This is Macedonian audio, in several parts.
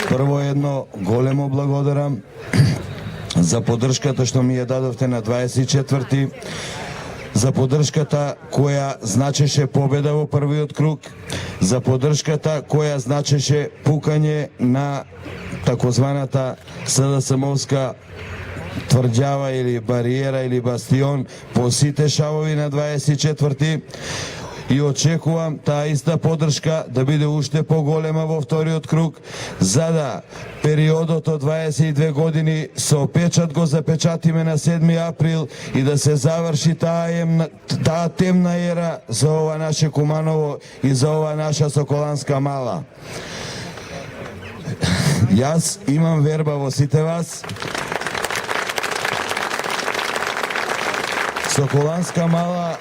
Прво едно големо благодарам за поддршката што ми ја дадовте на 24-ти, за поддршката која значеше победа во првиот круг, за поддршката која значеше пукање на такозваната СДСМовска тврđава или бариера или бастион по сите шавови на 24-ти. И очекувам таа иста поддршка да биде уште поголема во вториот круг, за да периодот од 22 години со печат го запечатиме на 7 април и да се заврши таа темна ера за ова наше Куманово и за ова наша Соколанска мала. Јас имам верба во сите вас. Соколанска мала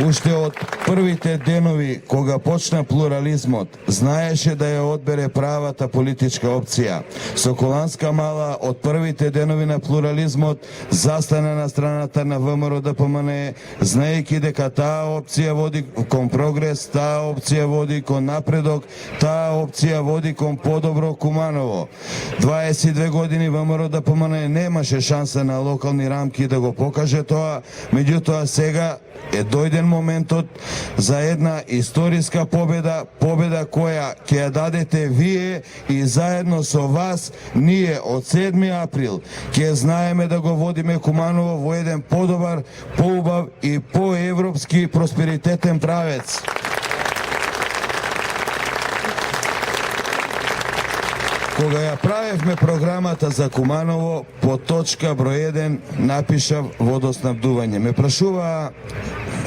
уште од првите денови кога почна плурализмот, знаеше да ја одбере правата политичка опција. Соколанска мала од првите денови на плурализмот застана на страната на ВМРО ДПМН, знаејќи дека таа опција води кон прогрес, таа опција води кон напредок, таа опција води кон подобро Куманово. 22 години ВМРО ДПМН немаше шанса на локални рамки да го покаже тоа, меѓутоа сега е дојден моментот за една историска победа, победа која ќе ја дадете вие и заедно со вас ние од 7 април ќе знаеме да го водиме Куманово во еден подобар, поубав и поевропски просперитетен правец. Кога ја правевме програмата за Куманово, по точка број 1 напишав водоснабдување. Ме прашуваа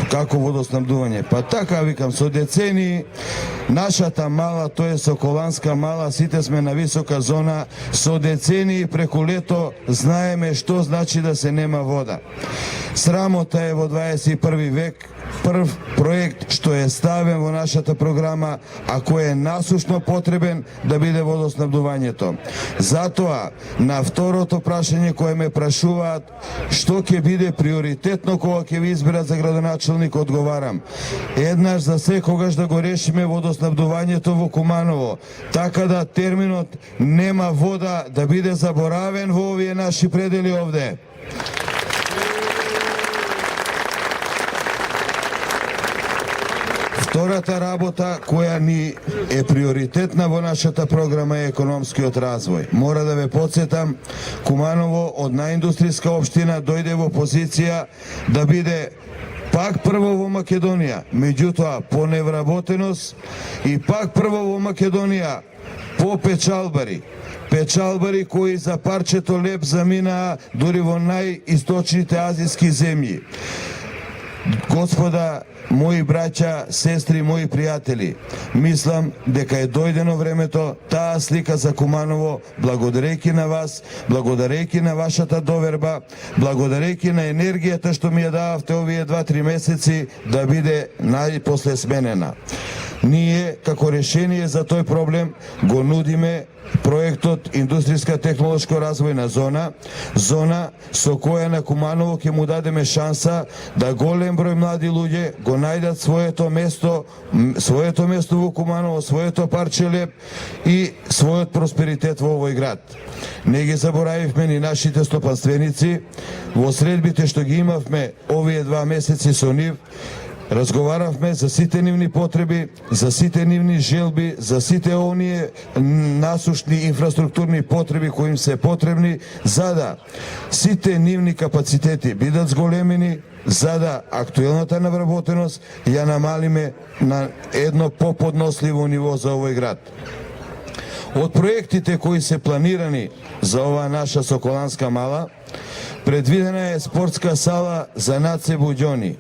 како водоснабдување. Па така, викам, со децении нашата мала, тоа е Соколанска мала, сите сме на висока зона, со децении преку лето знаеме што значи да се нема вода. Срамота е во 21 век прв проект што е ставен во нашата програма, а кој е насушно потребен да биде водоснабдувањето. Затоа, на второто прашање кое ме прашуваат што ќе биде приоритетно кога ќе ви изберат за градоначелник, одговарам. Еднаш за секогаш да го решиме водоснабдувањето во Куманово, така да терминот нема вода да биде заборавен во овие наши предели овде. Втората работа која ни е приоритетна во нашата програма е економскиот развој. Мора да ве подсетам, Куманово од наиндустријска општина дојде во позиција да биде пак прво во Македонија, меѓутоа по невработеност и пак прво во Македонија по печалбари. Печалбари кои за парчето леп заминаа дури во најисточните азиски земји. Господа, мои браќа, сестри, мои пријатели, мислам дека е дојдено времето таа слика за Куманово, благодарејќи на вас, благодарејќи на вашата доверба, благодарејќи на енергијата што ми ја дававте овие 2-3 месеци, да биде најпосле сменена. Ние, како решение за тој проблем, го нудиме проектот Индустријска технолошко развојна зона, зона со која на Куманово ќе му дадеме шанса да голем број млади луѓе го најдат своето место во Куманово, своето парче леп и својот просперитет во овој град. Не ги заборавивме ни нашите стопанственици, во средбите што ги имавме овие 2 месеци со нив, разговаравме за сите нивни потреби, за сите нивни желби, за сите оние насушни инфраструктурни потреби кои им се потребни, за да сите нивни капацитети бидат зголемени, за да актуелната навработеност ја намалиме на едно поподносливо ниво за овој град. Од проектите кои се планирани за оваа наша Соколанска мала, предвидена е спортска сала за Наце Буѓони.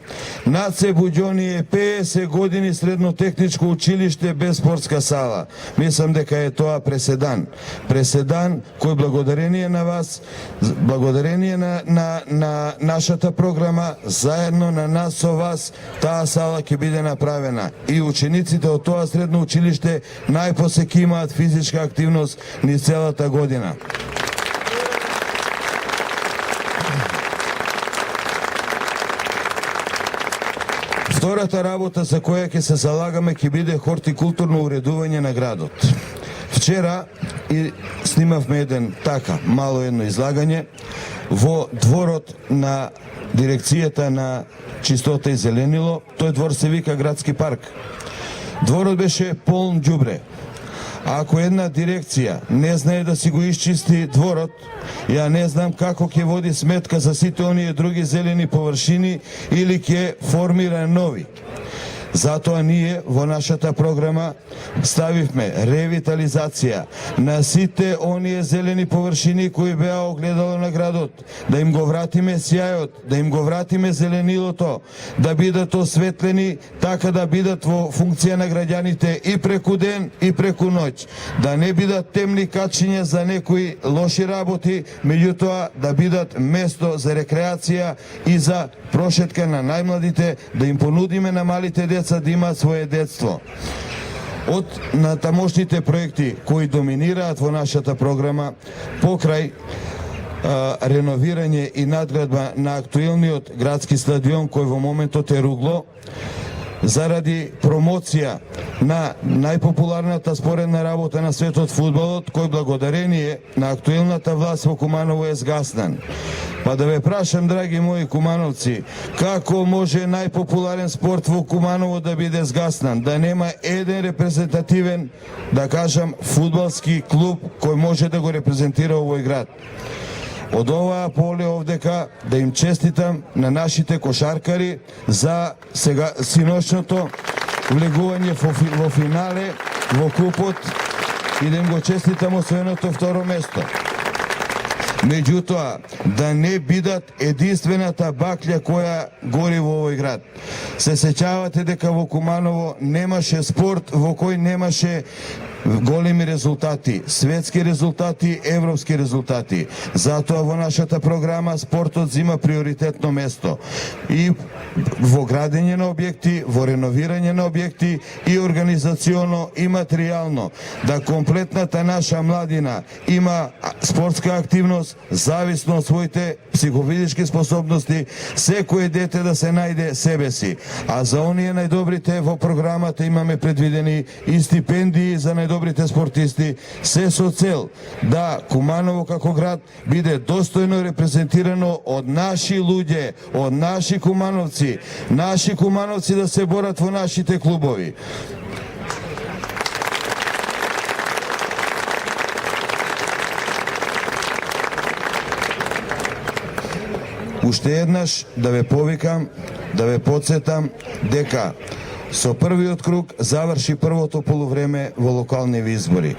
Наце Буѓони е 50 години средно техничко училиште без спортска сала. Мислам дека е тоа преседан. Преседан кој благодарение на вас, благодарение на нашата програма, заедно на нас со вас, таа сала ќе биде направена. И учениците од тоа средно училиште најпосле ќе имаат физичка активност низ целата година. Втората работа за која ќе се залагаме ќе биде хортикултурно уредување на градот. Вчера и снимавме мало едно излагање во дворот на дирекцијата на чистота и зеленило. Тој двор се вика Градски парк. Дворот беше полн ѓубре. Ако една дирекција не знае да си го исчисти дворот, ја не знам како ќе води сметка за сите оние други зелени површини или ќе формира нови. Затоа ние во нашата програма ставивме ревитализација на сите оние зелени површини кои беа огледало на градот, да им го вратиме сјајот, да им го вратиме зеленилото, да бидат осветлени, така да бидат во функција на граѓаните и преку ден и преку ноќ, да не бидат темни качиња за некои лоши работи, меѓутоа да бидат место за рекреација и за прошетка на најмладите, да им понудиме на малите деца да имаат свое детство. Од натамошните проекти кои доминираат во нашата програма, покрај реновирање и надградба на актуелниот градски стадион кој во моментот е ругло, заради промоција на најпопуларната споредна работа на светот фудбалот, кој благодарение на актуелната власт во Куманово е згаснан. Па да ве прашам, драги мои кумановци, како може најпопуларен спорт во Куманово да биде згаснан, да нема еден репрезентативен, да кажам, фудбалски клуб кој може да го репрезентира овој град? Од оваа поле овдека да им честитам на нашите кошаркари за сега синошното влегување во финале во купот и да им го честитам освоеното второ место. Меѓутоа, да не бидат единствената баклја која гори во овој град. Се сеќавате дека во Куманово немаше спорт во кој немаше големи резултати, светски резултати, европски резултати. Затоа во нашата програма спортот зима приоритетно место. И во градење на објекти, во реновирање на објекти и организационо и материјално, да комплетната наша младина има спортска активност, зависно од своите психофизички способности, секое дете да се најде себе си. А за оние најдобрите во програмата имаме предвидени и стипендии за најдобрите спортисти, се со цел да Куманово како град биде достојно репрезентирано од наши луѓе, од наши кумановци да се борат во нашите клубови. Уште еднаш да ве повикам, да ве подсетам дека со првиот круг заврши првото полувреме во локални избори.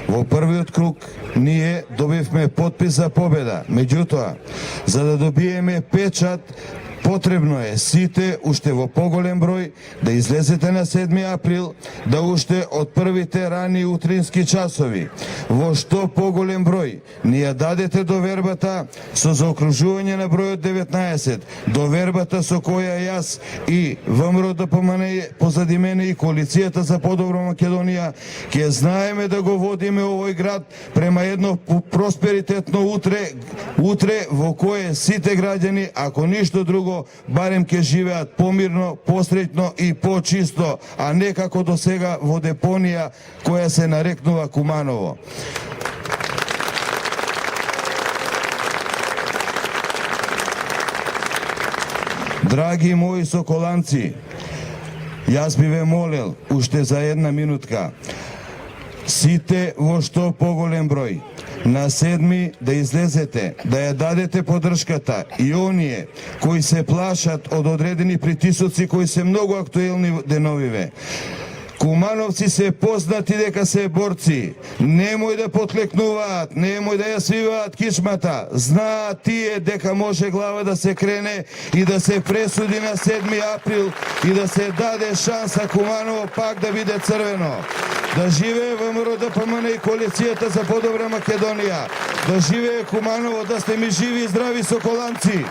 Во првиот круг ние добивме подпис за победа, меѓутоа, за да добиеме печат, потребно е сите уште во поголем број да излезете на 7 април, да уште од првите рани утрински часови во што поголем број ни ја дадете довербата со заокружување на бројот 19, довербата со која јас и ВМРО ДПМН позади мене и коалицијата за подобро Македонија ќе знаеме да го водиме овој град према едно просперитетно утре во кое сите граѓани, ако ништо друго, барем ќе живеат помирно, посреќно и почисто, а не како до сега во депонија која се нарекнува Куманово. Драги мои соколанци, јас би ве молел уште за една минутка, сите во што поголем број, на 7 да излезете, да ја дадете поддршката и оние кои се плашат од одредени притисоци кои се многу актуелни деновиве. Кумановци се познати дека се борци, немој да потлекнуваат, немој да ја свиваат кичмата, знаат тие дека може глава да се крене и да се пресуди на 7 април и да се даде шанса Куманово пак да биде црвено. Да живее ВМРО ДПМН и коалицијата за подобра Македонија. Да живее Куманово, да сте ми живи и здрави соколанци.